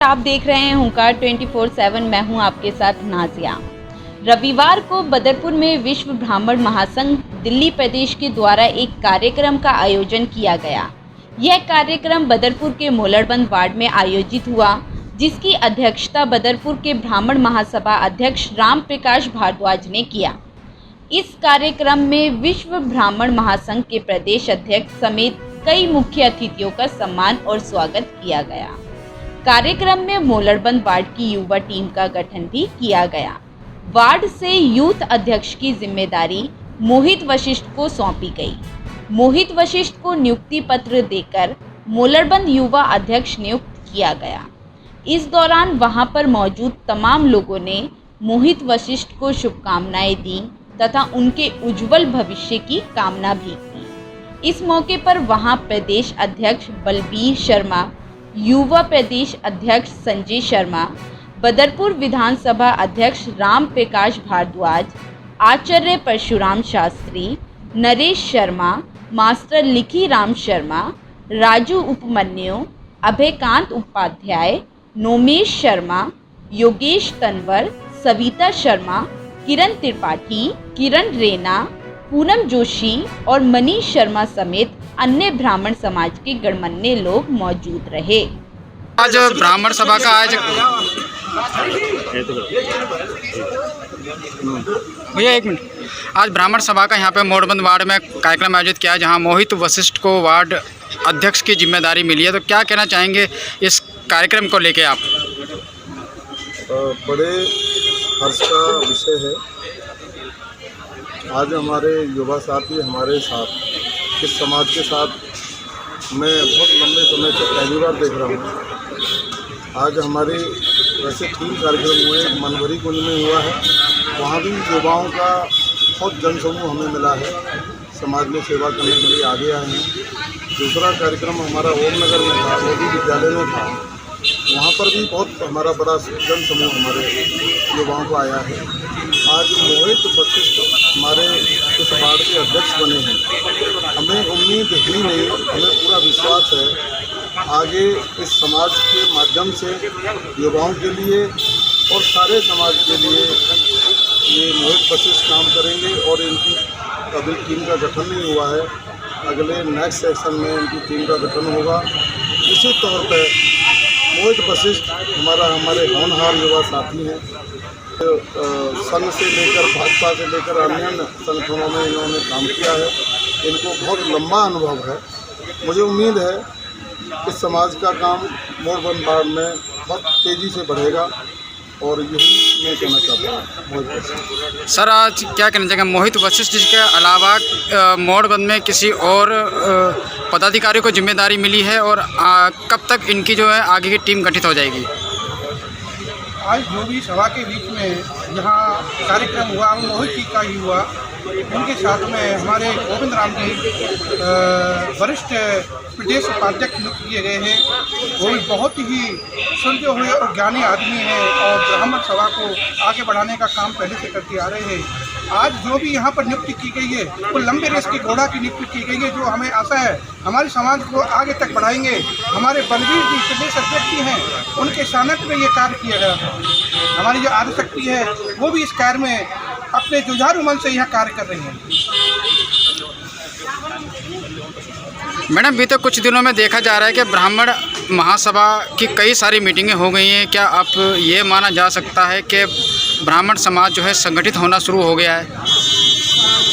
आप देख रहे हैं हुंकार 24/7। मैं हूं आपके साथ नाजिया। रविवार को बदरपुर में विश्व ब्राह्मण महासंघ दिल्ली प्रदेश के द्वारा एक कार्यक्रम का आयोजन किया गया। यह कार्यक्रम बदरपुर के मोलड़बंद वार्ड में आयोजित हुआ, जिसकी अध्यक्षता बदरपुर के ब्राह्मण महासभा अध्यक्ष राम प्रकाश भारद्वाज ने किया। इस कार्यक्रम में विश्व ब्राह्मण महासंघ के प्रदेश अध्यक्ष समेत कई मुख्य अतिथियों का सम्मान और स्वागत किया गया। कार्यक्रम में मोलड़बंद वार्ड की युवा टीम का गठन भी किया गया। वार्ड से यूथ अध्यक्ष की जिम्मेदारी मोहित वशिष्ठ को सौंपी गई। मोहित वशिष्ठ को नियुक्ति पत्र देकर मोलड़बंद युवा अध्यक्ष नियुक्त किया गया। इस दौरान वहां पर मौजूद तमाम लोगों ने मोहित वशिष्ठ को शुभकामनाएं दी तथा उनके उज्जवल भविष्य की कामना भी की। इस मौके पर वहां प्रदेश अध्यक्ष बलबीर शर्मा, युवा प्रदेश अध्यक्ष संजय शर्मा, बदरपुर विधानसभा अध्यक्ष राम प्रकाश भारद्वाज, आचार्य परशुराम शास्त्री, नरेश शर्मा, मास्टर लिखी राम शर्मा, राजू उपमन्यु, अभयकांत उपाध्याय, नोमेश शर्मा, योगेश तनवर, सविता शर्मा, किरण त्रिपाठी, किरण रैना, पूनम जोशी और मनीष शर्मा समेत अन्य ब्राह्मण समाज के गणमान्य लोग मौजूद रहे। आज ब्राह्मण सभा का भैया एक मिनट। आज ब्राह्मण सभा का यहाँ पे मोलड़बंद वार्ड में कार्यक्रम आयोजित किया है, जहाँ मोहित वशिष्ठ को वार्ड अध्यक्ष की जिम्मेदारी मिली है। तो क्या कहना चाहेंगे इस कार्यक्रम को लेके आप? बड़े हर्ष का विषय है। आज हमारे युवा साथी हमारे साथ, इस समाज के साथ मैं बहुत लंबे समय से पहली बार देख रहा हूँ। आज हमारे वैसे 3 कार्यक्रम हुए, मनभरी कुंज में हुआ है, वहाँ भी युवाओं का बहुत जनसमूह हमें मिला है, समाज में सेवा करने के लिए आगे आए हैं। दूसरा कार्यक्रम हमारा ओम नगर में था, वो भी विद्यालय में था, वहाँ पर भी बहुत हमारा बड़ा जनसमूह हमारे युवाओं को आया है। आज मोहित वशिष्ठ हमारे इस वार्ड के अध्यक्ष बने हैं। हमें उम्मीद ही नहीं, हमें पूरा विश्वास है आगे इस समाज के माध्यम से युवाओं के लिए और सारे समाज के लिए ये मोहित वशिष्ठ काम करेंगे। और इनकी अभी टीम का गठन नहीं हुआ है, अगले नेक्स्ट सेशन में इनकी टीम का गठन होगा। इसी तौर पर मोहित वशिष्ठ हमारे होनहार युवा साथी हैं। संघ से लेकर भाजपा से लेकर अन्य संगठनों में इन्होंने काम किया है, इनको बहुत लंबा अनुभव है। मुझे उम्मीद है कि समाज का काम मोलड़बंद वार्ड में बहुत तेज़ी से बढ़ेगा और यही मैं कहना चाहता हूँ। मोहित वशिष्ठ सर, आज क्या कहना चाहेंगे मोहित वशिष्ठ जी के अलावा मोलड़बंद में किसी और पदाधिकारी को जिम्मेदारी मिली है, और कब तक इनकी जो है आगे की टीम गठित हो जाएगी? आज जो भी सभा के बीच में यहाँ कार्यक्रम हुआ, मोहित जी का ही हुआ, उनके साथ में हमारे गोविंद राम जी वरिष्ठ प्रदेश उपाध्यक्ष नियुक्त किए गए हैं। वो भी बहुत ही सुलझे हुए और ज्ञानी आदमी हैं और ब्राह्मण सभा को आगे बढ़ाने का काम पहले से करते आ रहे हैं। आज जो भी यहाँ पर नियुक्ति की गई है वो लंबे रेस की घोड़ा की नियुक्ति की गई है, जो हमें आशा है हमारे समाज को आगे तक बढ़ाएंगे। हमारे बलबीर जी प्रदेश अध्यक्ष जी हैं, उनके सानक में ये कार्य किया गया था। हमारी जो आदिशक्ति है वो भी इस कार्य में अपने जुझारू मन से यह कार्य कर रही हैं। मैडम, बीते कुछ दिनों में देखा जा रहा है कि ब्राह्मण महासभा की कई सारी मीटिंगें हो गई हैं। क्या अब ये माना जा सकता है कि ब्राह्मण समाज जो है संगठित होना शुरू हो गया है? जी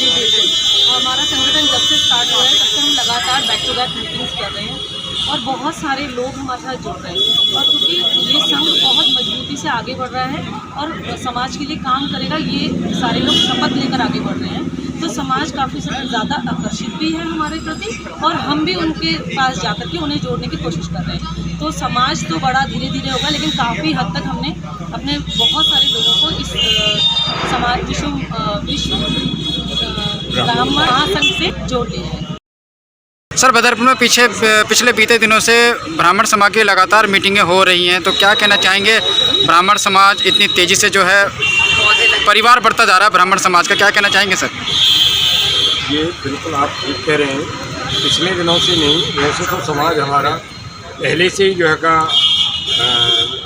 बिल्कुल। हमारा संगठन जब से स्टार्ट हुआ है तब से हम लगातार बैक टू बैक मीटिंग्स कर रहे हैं और बहुत सारे लोग हमारे साथ जुड़ रहे हैं। और क्योंकि ये संघ बहुत मजबूती से आगे बढ़ रहा है और समाज के लिए काम करेगा, ये सारे लोग शपथ लेकर आगे बढ़ रहे हैं, तो समाज काफ़ी ज़्यादा आकर्षित भी है हमारे प्रति और हम भी उनके पास जाकर के उन्हें जोड़ने की कोशिश कर रहे हैं। तो समाज तो बड़ा धीरे धीरे होगा, लेकिन काफ़ी हद तक हमने अपने बहुत सारे लोगों को इस समाज विश्व ब्राह्मण महासंघ से जोड़ लिया है। सर, बदरपुर में पिछले बीते दिनों से ब्राह्मण समाज की लगातार मीटिंगें हो रही हैं, तो क्या कहना चाहेंगे? ब्राह्मण समाज इतनी तेज़ी से जो है परिवार बढ़ता जा रहा है ब्राह्मण समाज का, क्या कहना चाहेंगे सर? ये बिल्कुल आप ठीक कह रहे हैं। पिछले दिनों से नहीं, वैसे तो समाज हमारा पहले से ही जो है का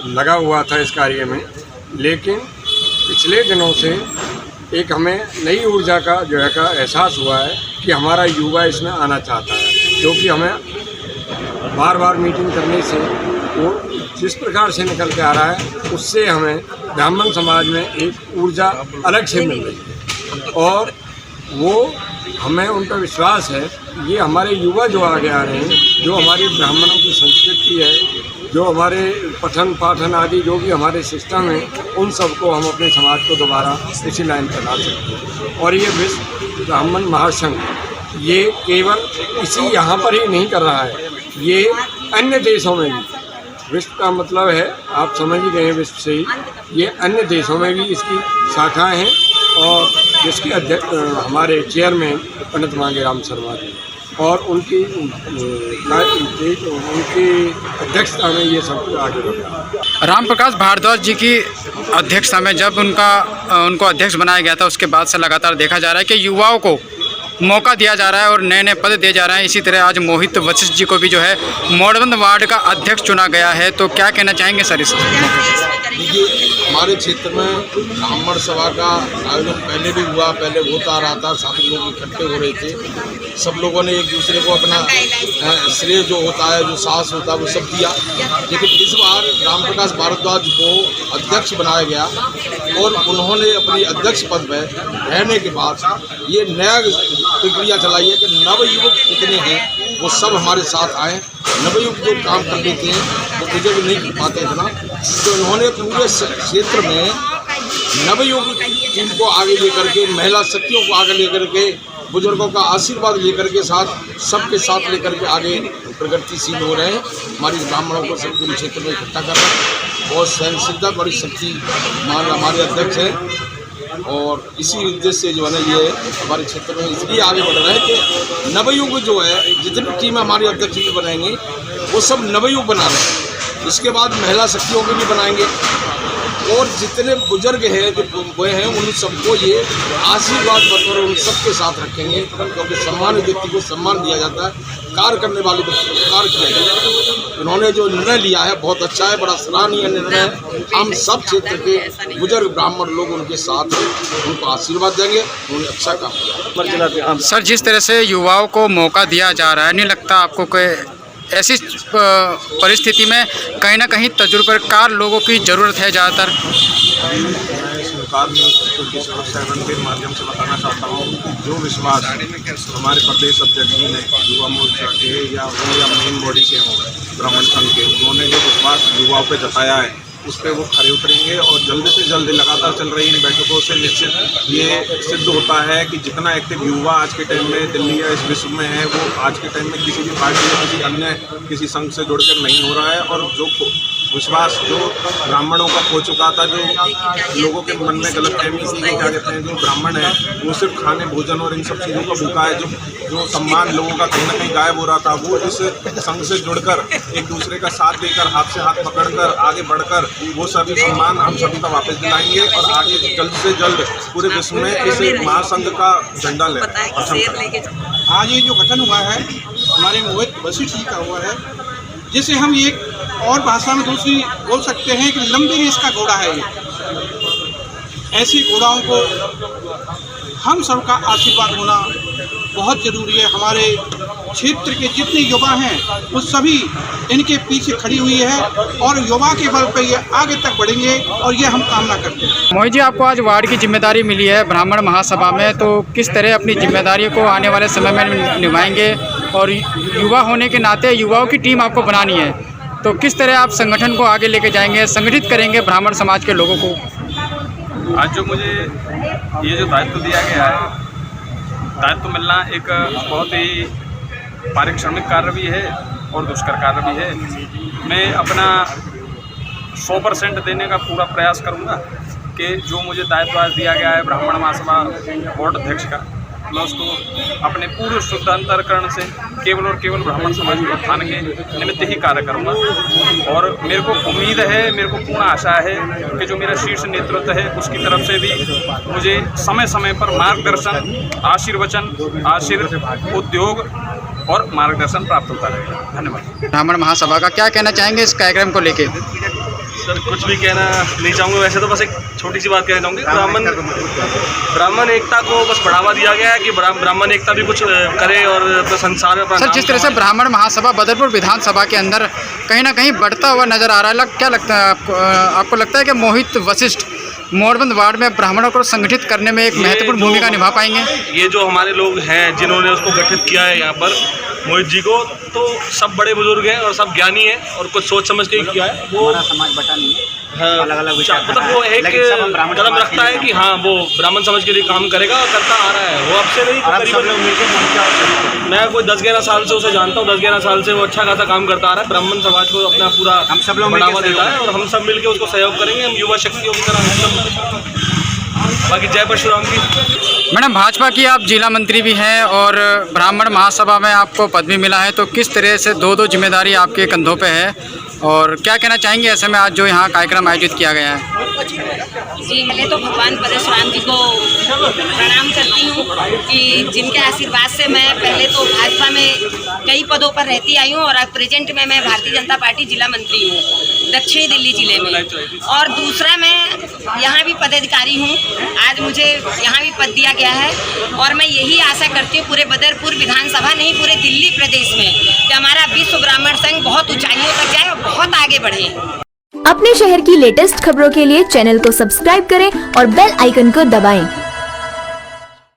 लगा हुआ था इस कार्य में, लेकिन पिछले दिनों से एक हमें नई ऊर्जा का जो है का एहसास हुआ है कि हमारा युवा इसमें आना चाहता है, क्योंकि हमें बार बार मीटिंग करने से वो जिस प्रकार से निकल के आ रहा है उससे हमें ब्राह्मण समाज में एक ऊर्जा अलग से मिल रही है और वो हमें उन पर विश्वास है। ये हमारे युवा जो आगे आ रहे हैं, जो हमारी ब्राह्मणों की संस्कृति है, जो हमारे पठन पाठन आदि जो भी हमारे सिस्टम है, उन सबको हम अपने समाज को दोबारा इसी लाइन पर ला सकते हैं। और ये विश्व ब्राह्मण महासंघ ये केवल इसी यहाँ पर ही नहीं कर रहा है, ये अन्य देशों में भी, विश्व का मतलब है आप समझ ही गए हैं विश्व से ही, ये अन्य देशों में भी इसकी शाखाएं हैं और जिसके अध्यक्ष हमारे चेयरमैन पंडित मांगेराम शर्मा जी और उनकी अध्यक्षता में ये सब आगे बढ़ रहा है। राम प्रकाश भारद्वाज जी की अध्यक्षता में जब उनको अध्यक्ष बनाया गया था, उसके बाद से लगातार देखा जा रहा है कि युवाओं को मौका दिया जा रहा है और नए नए पद दिए जा रहे हैं। इसी तरह आज मोहित वशिष्ठ जी को भी जो है मोड़बंद वार्ड का अध्यक्ष चुना गया है, तो क्या कहना चाहेंगे सर इस देखिए, हमारे क्षेत्र में ब्राह्मण सभा का आयोजन पहले भी हुआ, पहले होता रहा था, सारे लोग इकट्ठे हो रहे थे, सब लोगों ने एक दूसरे को अपना श्रेय जो होता है, जो साहस होता है वो सब दिया। लेकिन इस बार राम प्रकाश भारद्वाज को अध्यक्ष बनाया गया और उन्होंने अपनी अध्यक्ष पद पर रहने के बाद ये नया प्रक्रिया चलाई है कि नवयुवक कितने हैं वो सब हमारे साथ आए। नवयुवक जो काम कर लेते हैं वो बुजुर्ग नहीं कर पाते इतना, तो उन्होंने पूरे क्षेत्र में नवयुवक टीम को आगे लेकर के, महिला शक्तियों को आगे लेकर के, बुजुर्गों का आशीर्वाद लेकर के सबके साथ लेकर के आगे प्रगतिशील हो रहे हैं। हमारी ब्राह्मणों को सब पूरे क्षेत्र में इकट्ठा कर रहे हैं। बहुत सहनशीलता, बड़ी शक्ति हमारे अध्यक्ष हैं और इसी उद्देश्य से जो है ना ये हमारे क्षेत्र में इसलिए आगे बढ़ रहा है कि नवयुग जो है, जितनी टीम हमारे अध्यक्ष भी बनाएंगे वो सब नवयुग बना रहे हैं। इसके बाद महिला शक्तियों को भी बनाएंगे और जितने बुजुर्ग हैं जो हुए हैं उन सबको ये आशीर्वाद बतौर उन सबके साथ रखेंगे, क्योंकि सम्मानित व्यक्ति को सम्मान दिया जाता है, कार्य करने वाले व्यक्ति को कार्य किया जाता है। उन्होंने जो निर्णय लिया है बहुत अच्छा है, बड़ा सराहनीय निर्णय है। हम सब क्षेत्र के बुजुर्ग ब्राह्मण लोग उनके साथ हैं, उनको आशीर्वाद देंगे, उन्होंने अच्छा काम किया। सर, जिस तरह से युवाओं को मौका दिया जा रहा है, नहीं लगता आपको कोई ऐसी परिस्थिति में कहीं ना कहीं तजुर्बेकार लोगों की ज़रूरत है ज़्यादातर? मैं सरकार न्यूज़ के माध्यम से बताना चाहता हूँ, जो विश्वास हमारे प्रदेश अध्यक्ष जी ने युवा मोर्चा के या मेन बॉडी के हों ब्राह्मण संघ के, उन्होंने जो विश्वास युवाओं पे जताया है उस पर वो खरे उतरेंगे और जल्द से जल्द लगातार चल रही इन बैठकों से निश्चित ये सिद्ध होता है कि जितना एक्टिव युवा आज के टाइम में दिल्ली या इस विश्व में है, वो आज के टाइम में किसी भी पार्टी या किसी अन्य किसी संघ से जुड़कर नहीं हो रहा है। और जो विश्वास जो ब्राह्मणों का खो चुका था, जो लोगों के मन में गलत फहमी थी कि क्या कहते हैं जो ब्राह्मण है वो सिर्फ खाने भोजन और इन सब चीज़ों का भूखा है, जो सम्मान लोगों का कहीं ना कहीं गायब हो रहा था, वो इस संघ से जुड़कर एक दूसरे का साथ देकर, हाथ से हाथ पकड़कर आगे बढ़कर वो सभी सम्मान हम सभी का वापस दिलाएंगे और आगे जल्द से जल्द पूरे विश्व में इस महासंघ का झंडा ले। आज ये जो गठन हुआ है हमारे मोहित वशिष्ठ जी का हुआ है, जिसे हम एक और भाषा में दूसरी बोल सकते हैं कि लंबी रेस का घोड़ा है ये। ऐसे घोड़ाओं को हम सबका आशीर्वाद होना बहुत ज़रूरी है। हमारे क्षेत्र के जितने युवा हैं वो सभी इनके पीछे खड़ी हुई है और युवा के बल पर ये आगे तक बढ़ेंगे और ये हम कामना करते हैं। मोहित जी, आपको आज वार्ड की जिम्मेदारी मिली है ब्राह्मण महासभा में, तो किस तरह अपनी जिम्मेदारी को आने वाले समय में निभाएंगे? और युवा होने के नाते युवाओं की टीम आपको बनानी है, तो किस तरह आप संगठन को आगे लेके जाएंगे, संगठित करेंगे ब्राह्मण समाज के लोगों को? आज जो मुझे ये जो दायित्व दिया गया है, दायित्व मिलना एक बहुत ही पारिश्रमिक कार्य भी है और दुष्कर कार्य भी है। मैं अपना 100% देने का पूरा प्रयास करूंगा कि जो मुझे दायित्व आज दिया गया है ब्राह्मण महासभा बोर्ड अध्यक्ष का, मैं उसको अपने पूरे शुद्ध अंतःकरण से केवल और केवल ब्राह्मण समाज के उत्थान के निमित्त ही कार्य करूंगा। और मेरे को उम्मीद है, मेरे को पूर्ण आशा है कि जो मेरा शीर्ष नेतृत्व है उसकी तरफ से भी मुझे समय समय पर मार्गदर्शन, आशीर्वचन, उद्योग और मार्गदर्शन प्राप्त होता रहेगा। धन्यवाद। ब्राह्मण महासभा का क्या कहना चाहेंगे इस कार्यक्रम को लेके? सर कुछ भी कहना नहीं चाहूँगा, वैसे तो बस एक छोटी सी बात कहना चाहूँगी। ब्राह्मण एकता को बस बढ़ावा दिया गया है कि ब्राह्मण एकता भी कुछ करे और अपने संसार में अपना सर जिस तरह से ब्राह्मण महासभा बदरपुर विधानसभा के अंदर कहीं ना कहीं बढ़ता हुआ नजर आ रहा है, क्या लगता है आपको लगता है कि मोहित वशिष्ठ मोरबंद वार्ड में ब्राह्मणों को संगठित करने में एक महत्वपूर्ण भूमिका निभा पाएंगे? ये जो हमारे लोग हैं जिन्होंने उसको गठित किया है यहाँ पर मोहित जी को, तो सब बड़े बुजुर्ग हैं और सब ज्ञानी हैं और कुछ सोच समझ के किया है। वो समाज बटा नहीं है, हाँ, मतलब वो एक कदम रखता है कि हाँ वो ब्राह्मण समाज के लिए काम करेगा और करता आ रहा है। वो अब से नहीं, करीबन मैं कोई 10-11 साल से उसे जानता हूँ। 10-11 साल से वो अच्छा खासा काम करता आ रहा है, ब्राह्मण समाज को अपना पूरा बढ़ावा देता है और हम सब मिलकर उसको सहयोग करेंगे। हम युवा शक्तियों की तरह। बाकी जय परशुराम की। मैडम भाजपा की आप जिला मंत्री भी हैं और ब्राह्मण महासभा में आपको पद भी मिला है, तो किस तरह से दो जिम्मेदारी आपके कंधों पे है और क्या कहना चाहेंगे ऐसे में आज जो यहाँ कार्यक्रम आयोजित किया गया है? जी, पहले तो भगवान परशुराम जी को प्रणाम करती हूँ कि जिनके आशीर्वाद से मैं पहले तो भाजपा में कई पदों पर रहती आई हूँ और अब प्रेजेंट में मैं भारतीय जनता पार्टी जिला मंत्री हूँ दक्षिणी दिल्ली जिले में। और दूसरा मैं यहाँ भी पदाधिकारी हूँ, आज मुझे यहाँ भी पद दिया गया है और मैं यही आशा करती हूँ पूरे बदरपुर विधानसभा नहीं पूरे दिल्ली प्रदेश में कि हमारा विश्व ब्राह्मण संघ बहुत ऊंचाइयों तक जाए और बहुत आगे बढ़े। अपने शहर की लेटेस्ट खबरों के लिए चैनल को सब्सक्राइब करें और बेल आइकन को दबाएं।